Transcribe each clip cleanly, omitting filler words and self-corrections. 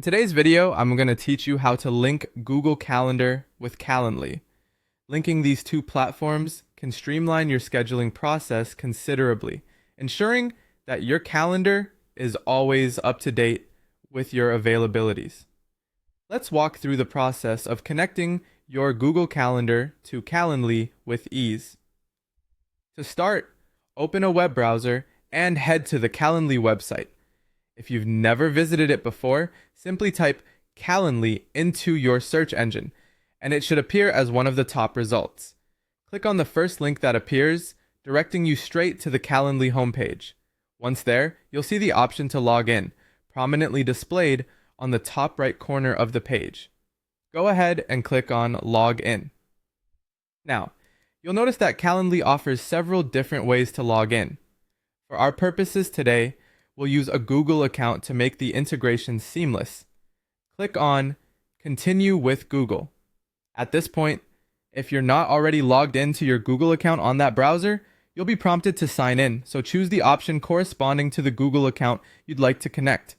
In today's video, I'm going to teach you how to link Google Calendar with Calendly. Linking these two platforms can streamline your scheduling process considerably, ensuring that your calendar is always up to date with your availabilities. Let's walk through the process of connecting your Google Calendar to Calendly with ease. To start, open a web browser and head to the Calendly website. If you've never visited it before, simply type Calendly into your search engine, and it should appear as one of the top results. Click on the first link that appears, directing you straight to the Calendly homepage. Once there, you'll see the option to log in, prominently displayed on the top right corner of the page. Go ahead and click on Log In. Now, you'll notice that Calendly offers several different ways to log in. For our purposes today, we'll use a Google account to make the integration seamless. Click on Continue with Google. At this point, if you're not already logged into your Google account on that browser, you'll be prompted to sign in, so choose the option corresponding to the Google account you'd like to connect.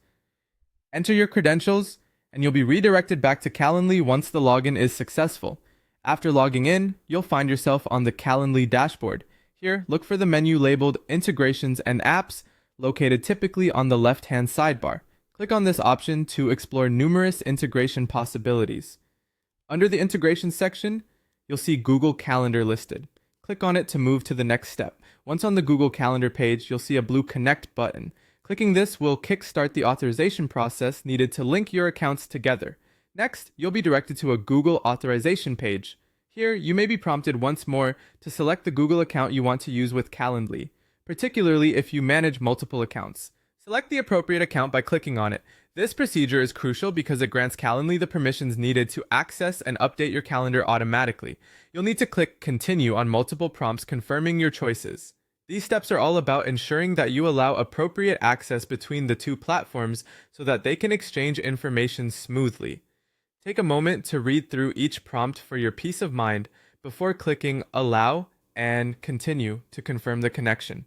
Enter your credentials, and you'll be redirected back to Calendly once the login is successful. After logging in, you'll find yourself on the Calendly dashboard. Here, look for the menu labeled Integrations and Apps, located typically on the left-hand sidebar. Click on this option to explore numerous integration possibilities. Under the integration section, you'll see Google Calendar listed. Click on it to move to the next step. Once on the Google Calendar page, you'll see a blue Connect button. Clicking this will kickstart the authorization process needed to link your accounts together. Next, you'll be directed to a Google authorization page. Here, you may be prompted once more to select the Google account you want to use with Calendly, particularly if you manage multiple accounts. Select the appropriate account by clicking on it. This procedure is crucial because it grants Calendly the permissions needed to access and update your calendar automatically. You'll need to click Continue on multiple prompts confirming your choices. These steps are all about ensuring that you allow appropriate access between the two platforms so that they can exchange information smoothly. Take a moment to read through each prompt for your peace of mind before clicking Allow and Continue to confirm the connection.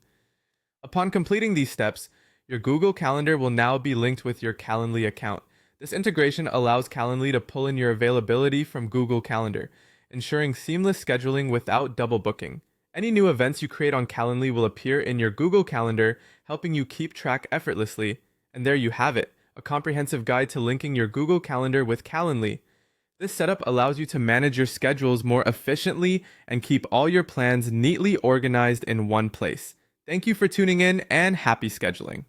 Upon completing these steps, your Google Calendar will now be linked with your Calendly account. This integration allows Calendly to pull in your availability from Google Calendar, ensuring seamless scheduling without double booking. Any new events you create on Calendly will appear in your Google Calendar, helping you keep track effortlessly. And there you have it, a comprehensive guide to linking your Google Calendar with Calendly. This setup allows you to manage your schedules more efficiently and keep all your plans neatly organized in one place. Thank you for tuning in and happy scheduling.